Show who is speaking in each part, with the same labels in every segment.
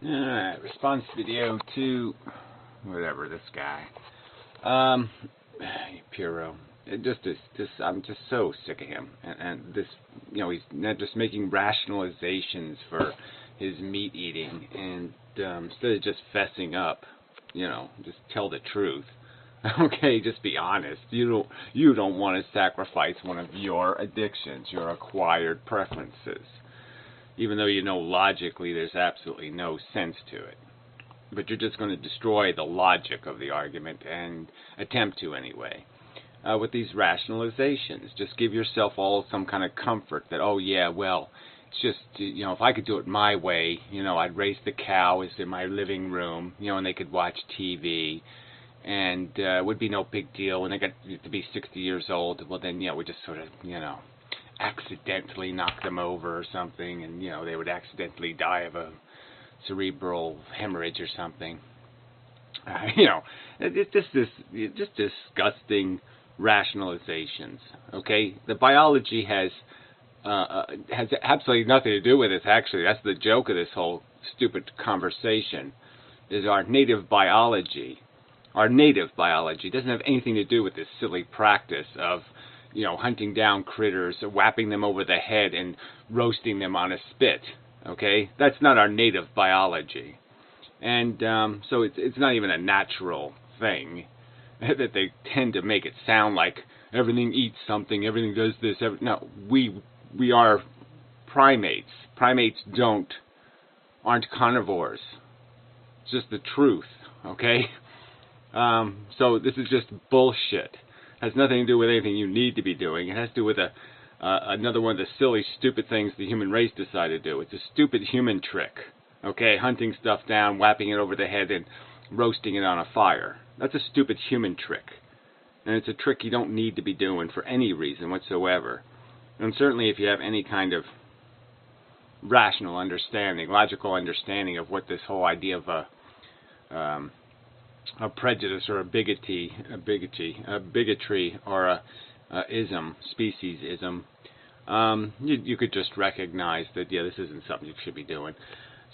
Speaker 1: Alright, response video to whatever this guy. Puro. I'm just so sick of him. And this, he's not just making rationalizations for his meat eating, and instead of just fessing up, just tell the truth. Okay, just be honest. You don't want to sacrifice one of your addictions, your acquired preferences, even though logically there's absolutely no sense to it. But you're just going to destroy the logic of the argument, and attempt to anyway, with these rationalizations. Just give yourself all some kind of comfort that, oh yeah, well, it's just, if I could do it my way, I'd raise the cows in my living room, and they could watch TV, and it would be no big deal. When they got to be 60 years old, well then, we just sort of, accidentally knock them over or something, and, they would accidentally die of a cerebral hemorrhage or something. It's just disgusting rationalizations. Okay, the biology has absolutely nothing to do with this. Actually, that's the joke of this whole stupid conversation. Is our native biology. Our native biology doesn't have anything to do with this silly practice of, hunting down critters, whapping them over the head, and roasting them on a spit. Okay, that's not our native biology, and so it's not even a natural thing that they tend to make it sound like everything eats something, everything does this. No, we are primates. Primates aren't carnivores. It's just the truth. Okay. So this is just bullshit. It has nothing to do with anything you need to be doing. It has to do with another one of the silly, stupid things the human race decided to do. It's a stupid human trick. Okay, hunting stuff down, whapping it over the head, and roasting it on a fire. That's a stupid human trick. And it's a trick you don't need to be doing for any reason whatsoever. And certainly if you have any kind of rational understanding, logical understanding of what this whole idea of a prejudice or a bigotry or a ism, speciesism, you could just recognize that, yeah, this isn't something you should be doing.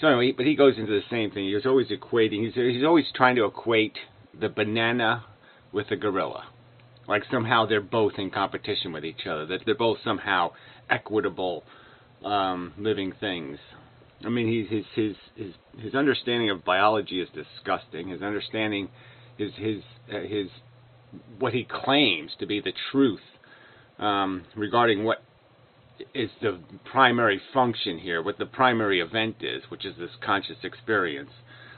Speaker 1: So anyway, but he goes into the same thing. He's always equating, he's always trying to equate the banana with the gorilla. Like somehow they're both in competition with each other, that they're both somehow equitable living things. I mean, his understanding of biology is disgusting. His understanding, his what he claims to be the truth regarding what is the primary function here, what the primary event is, which is this conscious experience.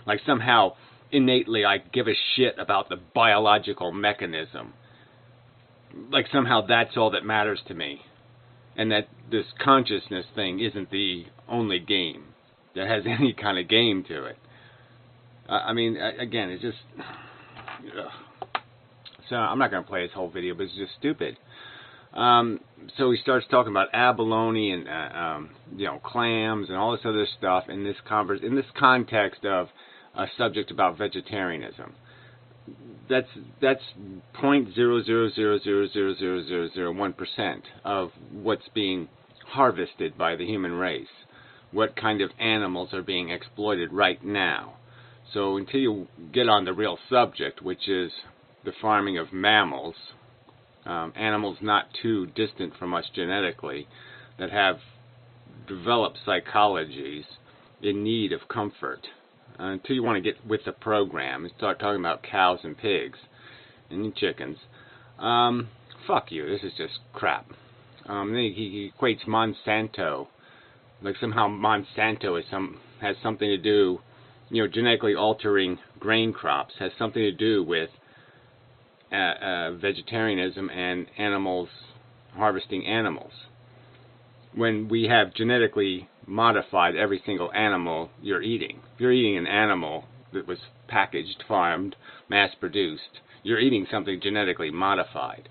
Speaker 1: Like somehow, innately, I give a shit about the biological mechanism. Like somehow that's all that matters to me. And that this consciousness thing isn't the only game that has any kind of game to it. I mean, again, it's just... So I'm not going to play his whole video, but it's just stupid. So he starts talking about abalone and clams and all this other stuff in this context of a subject about vegetarianism. That's 0.000000001% of what's being harvested by the human race. What kind of animals are being exploited right now. So until you get on the real subject, which is the farming of mammals, animals not too distant from us genetically, that have developed psychologies in need of comfort, until you want to get with the program and start talking about cows and pigs and chickens, fuck you, this is just crap. Then he equates Monsanto, like somehow Monsanto has something to do, genetically altering grain crops has something to do with vegetarianism and animals, harvesting animals. When we have genetically modified every single animal you're eating. If you're eating an animal that was packaged, farmed, mass-produced, you're eating something genetically modified.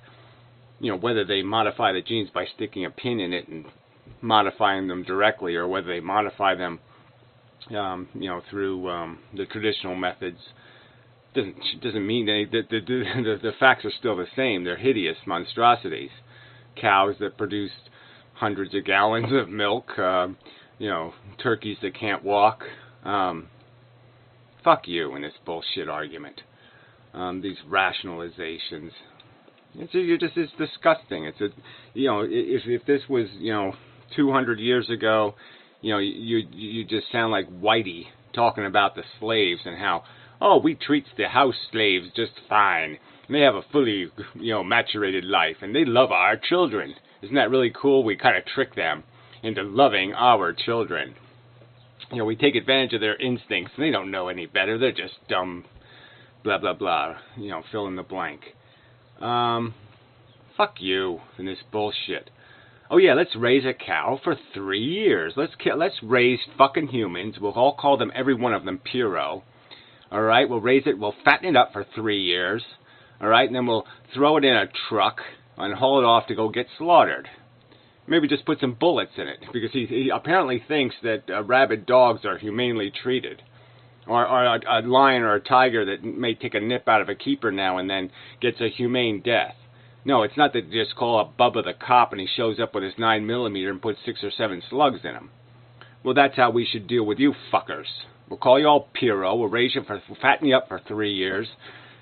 Speaker 1: Whether they modify the genes by sticking a pin in it and modifying them directly, or whether they modify them, through the traditional methods, doesn't mean any. The facts are still the same. They're hideous monstrosities. Cows that produce hundreds of gallons of milk, turkeys that can't walk, fuck you in this bullshit argument. These rationalizations. It's disgusting. If this was, 200 years ago, you just sound like Whitey talking about the slaves and how, oh, we treats the house slaves just fine. And they have a fully, maturated life, and they love our children. Isn't that really cool? We kind of trick them into loving our children. We take advantage of their instincts, and they don't know any better. They're just dumb, blah, blah, blah, fill in the blank. Fuck you and this bullshit. Oh yeah, let's raise a cow for 3 years. Let's raise fucking humans. We'll all call them, every one of them, Puro. Alright, we'll raise it, we'll fatten it up for 3 years. Alright, and then we'll throw it in a truck and haul it off to go get slaughtered. Maybe just put some bullets in it, because he apparently thinks that rabid dogs are humanely treated. Or a lion or a tiger that may take a nip out of a keeper now and then gets a humane death. No, it's not that you just call up Bubba the cop and he shows up with his 9mm and puts 6 or 7 slugs in him. Well, that's how we should deal with you fuckers. We'll call you all Puro, we'll fatten you up for 3 years,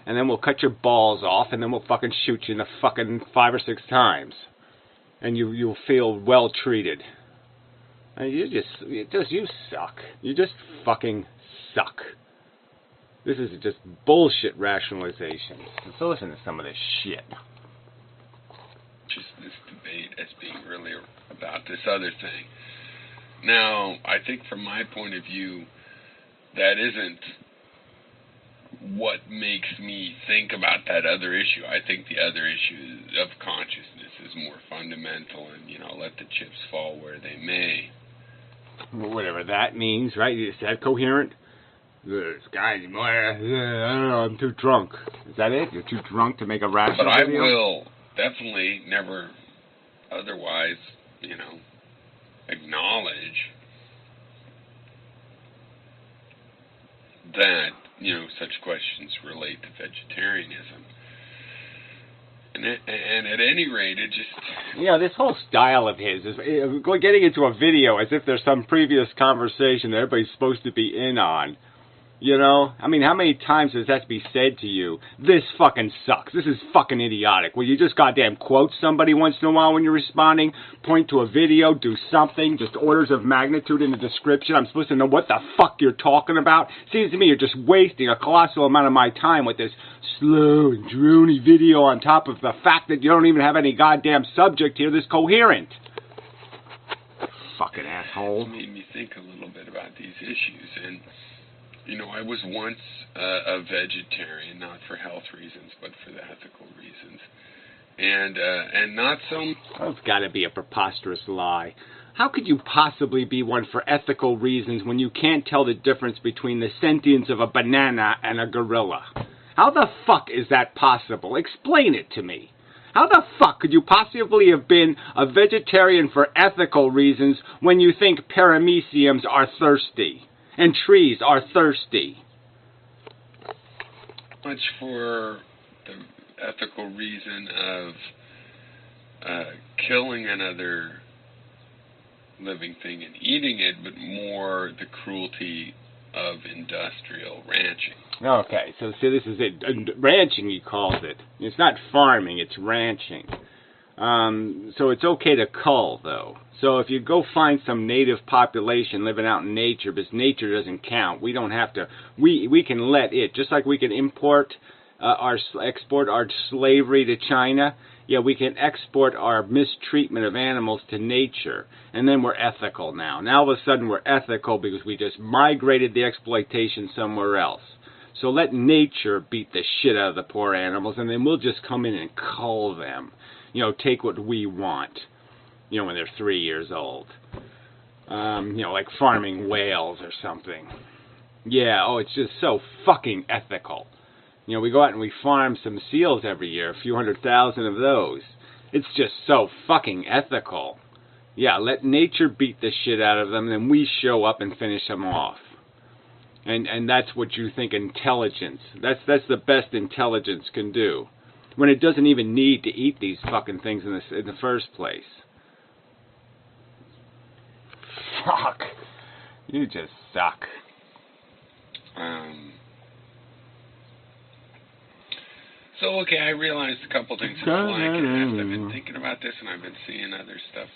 Speaker 1: and then we'll cut your balls off, and then we'll fucking shoot you in the fucking 5 or 6 times. And you'll feel well treated. And you suck. You just fucking suck. This is just bullshit rationalizations. So listen to some of this shit.
Speaker 2: Just this debate as being really about this other thing. Now, I think from my point of view, that isn't what makes me think about that other issue. I think the other issue of consciousness is more fundamental and, let the chips fall where they may.
Speaker 1: Whatever that means, right? Is that coherent? This guy, I don't know, I'm too drunk. Is that it? You're too drunk to make a rational video?
Speaker 2: But I will definitely never otherwise, acknowledge that, such questions relate to vegetarianism. And at any rate, it just...
Speaker 1: this whole style of his is getting into a video as if there's some previous conversation that everybody's supposed to be in on. I mean, how many times does that be said to you? This fucking sucks. This is fucking idiotic. Well, you just goddamn quote somebody once in a while when you're responding, point to a video, do something, just orders of magnitude in the description. I'm supposed to know what the fuck you're talking about. Seems to me you're just wasting a colossal amount of my time with this slow and drony video on top of the fact that you don't even have any goddamn subject here that's coherent. Fucking asshole.
Speaker 2: It made me think a little bit about these issues, and... I was once a vegetarian, not for health reasons, but for the ethical reasons. And not so...
Speaker 1: Oh, it's got to be a preposterous lie. How could you possibly be one for ethical reasons when you can't tell the difference between the sentience of a banana and a gorilla? How the fuck is that possible? Explain it to me. How the fuck could you possibly have been a vegetarian for ethical reasons when you think parameciums are thirsty? And trees are thirsty.
Speaker 2: Much for the ethical reason of killing another living thing and eating it, but more the cruelty of industrial ranching.
Speaker 1: Okay, so see, this is it. Ranching, he calls it. It's not farming, it's ranching. So it's okay to cull, though. So if you go find some native population living out in nature, because nature doesn't count, we don't have to, we can let it, just like we can export our slavery to China, yeah, we can export our mistreatment of animals to nature, and then we're ethical now. Now all of a sudden we're ethical because we just migrated the exploitation somewhere else. So let nature beat the shit out of the poor animals, and then we'll just come in and cull them. Take what we want, when they're 3 years old. Like farming whales or something. Yeah, oh, it's just so fucking ethical. We go out and we farm some seals every year, a few 100,000 of those. It's just so fucking ethical. Yeah, let nature beat the shit out of them, and then we show up and finish them off. And that's what you think intelligence. That's the best intelligence can do. When it doesn't even need to eat these fucking things in the first place. Fuck. You just suck.
Speaker 2: So, okay, I realized a couple things in Flying Cast. I've been thinking about this, and I've been seeing other stuff.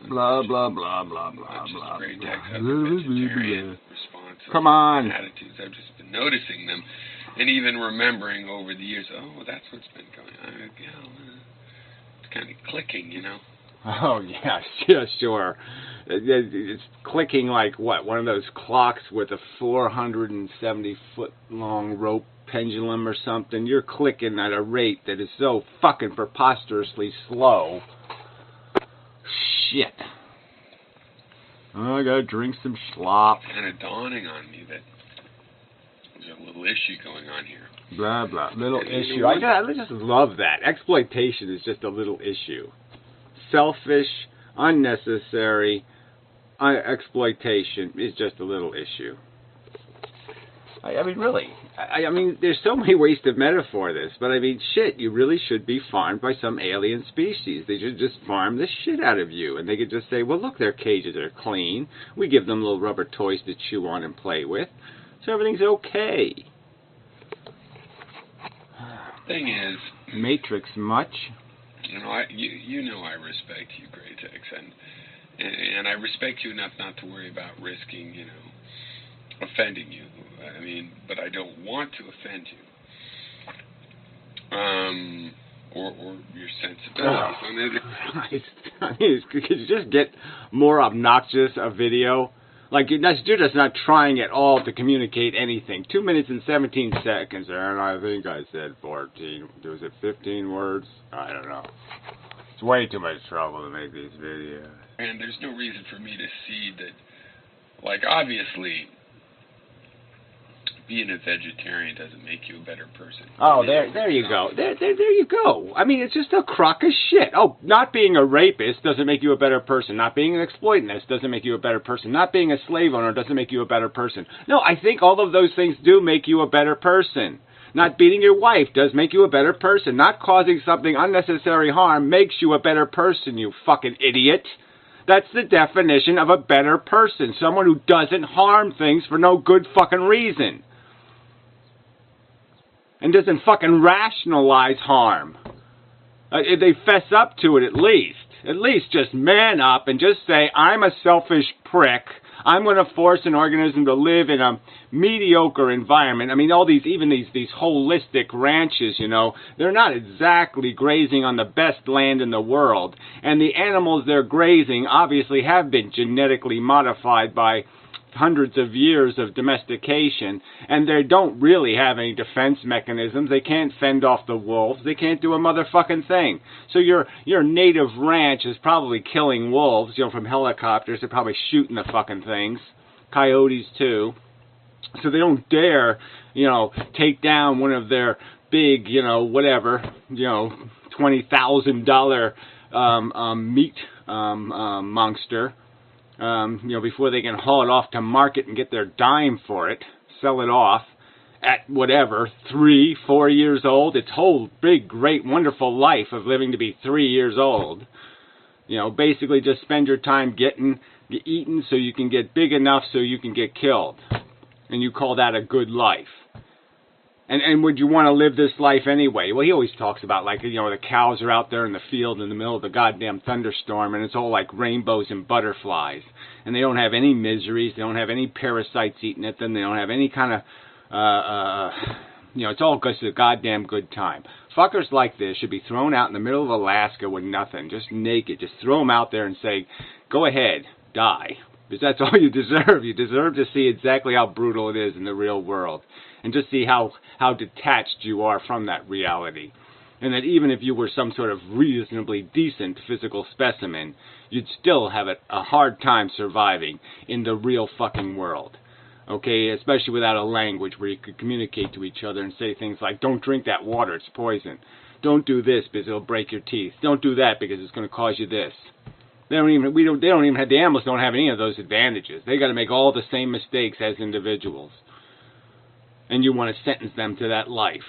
Speaker 3: Blah, blah, blah, blah, blah,
Speaker 2: Not just
Speaker 3: blah,
Speaker 2: great
Speaker 3: blah.
Speaker 2: text, other vegetarian responses.
Speaker 3: Come on.
Speaker 2: Attitudes. I've just been noticing them, and even remembering over the years, oh, that's what's been going on. It's kind of clicking, you know.
Speaker 1: Oh, yeah, yeah, sure. It's clicking like, what, one of those clocks with a 470-foot-long rope pendulum or something. You're clicking at a rate that is so fucking preposterously slow. Shit. Oh, I gotta drink some schlop.
Speaker 2: It's kind of dawning on me that there's a little issue going on here.
Speaker 1: Blah, blah. Little issue. I just love that. Exploitation is just a little issue. Selfish, unnecessary exploitation is just a little issue. I mean, really. I mean, there's so many ways to metaphor this, but I mean, shit, you really should be farmed by some alien species. They should just farm the shit out of you, and they could just say, well, look, their cages are clean. We give them little rubber toys to chew on and play with, so everything's okay.
Speaker 2: Thing is,
Speaker 1: Matrix much?
Speaker 2: You know, you know I respect you, Greytex, and I respect you enough not to worry about risking, you know, offending you. I mean, but I don't want to offend you, or your sensibilities.
Speaker 1: Could you just get more obnoxious a video? Like, you're just not trying at all to communicate anything. 2 minutes and 17 seconds, and I think I said 14. Was it 15 words? I don't know. It's way too much trouble to make these videos.
Speaker 2: And there's no reason for me to see that, like, obviously, being a vegetarian doesn't make you a better person.
Speaker 1: Oh, there you go. There you go. I mean, it's just a crock of shit. Oh, not being a rapist doesn't make you a better person. Not being an exploitant doesn't make you a better person. Not being a slave owner doesn't make you a better person. No, I think all of those things do make you a better person. Not beating your wife does make you a better person. Not causing something unnecessary harm makes you a better person, you fucking idiot. That's the definition of a better person. Someone who doesn't harm things for no good fucking reason. And doesn't fucking rationalize harm. They fess up to it at least. At least just man up and just say, I'm a selfish prick. I'm going to force an organism to live in a mediocre environment. I mean, all these, even these holistic ranches, you know, they're not exactly grazing on the best land in the world. And the animals they're grazing obviously have been genetically modified by hundreds of years of domestication, and they don't really have any defense mechanisms. They can't fend off the wolves. They can't do a motherfucking thing. So your native ranch is probably killing wolves, you know, from helicopters. They're probably shooting the fucking things. Coyotes too. So they don't dare, you know, take down one of their big, you know, whatever, you know, $20,000 meat monster. You know, before they can haul it off to market and get their dime for it, sell it off at whatever, 3, 4 years old. Its whole big, great, wonderful life of living to be 3 years old. You know, basically just spend your time getting eaten so you can get big enough so you can get killed. And you call that a good life. And would you want to live this life anyway? Well, he always talks about, like, you know, the cows are out there in the field in the middle of the goddamn thunderstorm, and it's all like rainbows and butterflies. And they don't have any miseries. They don't have any parasites eating at them. They don't have any kind of, you know, it's all just a goddamn good time. Fuckers like this should be thrown out in the middle of Alaska with nothing, just naked. Just throw them out there and say, go ahead, die. Because that's all you deserve. You deserve to see exactly how brutal it is in the real world. And just see how detached you are from that reality. And that even if you were some sort of reasonably decent physical specimen, you'd still have a hard time surviving in the real fucking world. Okay, especially without a language where you could communicate to each other and say things like, don't drink that water, it's poison. Don't do this because it'll break your teeth. Don't do that because it's going to cause you this. The animals don't have any of those advantages. They got to make all the same mistakes as individuals. And you want to sentence them to that life.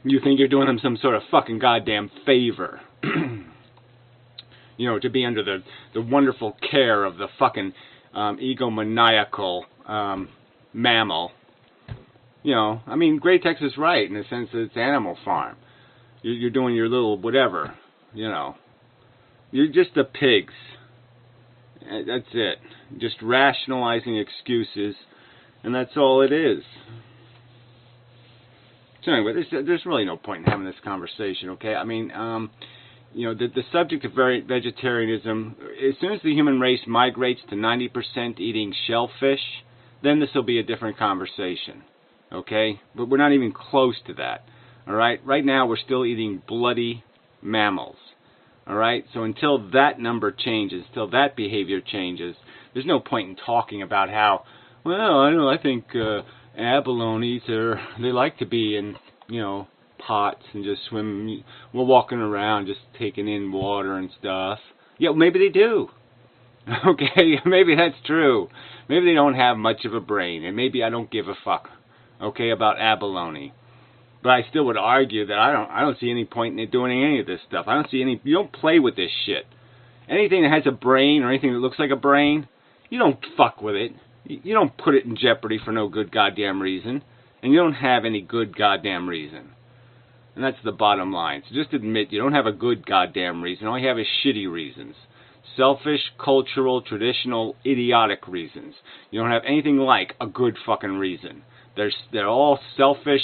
Speaker 1: You think you're doing them some sort of fucking goddamn favor. You know, to be under the wonderful care of the fucking egomaniacal mammal. You know, I mean, Greytex is right in the sense that it's Animal Farm. You're doing your little whatever, you know. You're just the pigs. That's it. Just rationalizing excuses, and that's all it is. So anyway, there's really no point in having this conversation, okay? I mean, you know, the subject of vegetarianism, as soon as the human race migrates to 90% eating shellfish, then this will be a different conversation, okay? But we're not even close to that, all right? Right now, we're still eating bloody mammals, all right? So until that number changes, until that behavior changes, there's no point in talking about how, well, I don't know, I think abalones they like to be in, you know, pots and just swim. We're walking around just taking in water and stuff. Yeah, maybe they do. Okay, maybe that's true. Maybe they don't have much of a brain, and maybe I don't give a fuck, okay, about abalone. But I still would argue that I don't see any point in doing any of this stuff. I don't see any. You don't play with this shit. Anything that has a brain or anything that looks like a brain, you don't fuck with it. You don't put it in jeopardy for no good goddamn reason, and you don't have any good goddamn reason. And that's the bottom line. So just admit you don't have a good goddamn reason. All you have is shitty reasons. Selfish, cultural, traditional, idiotic reasons. You don't have anything like a good fucking reason. They're all selfish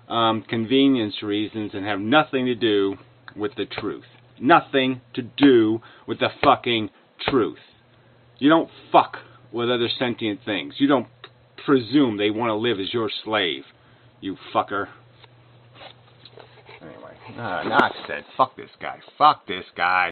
Speaker 1: convenience reasons and have nothing to do with the truth. Nothing to do with the fucking truth. You don't fuck with other sentient things. You don't presume they want to live as your slave, you fucker. Anyway, Knox said, fuck this guy. Fuck this guy.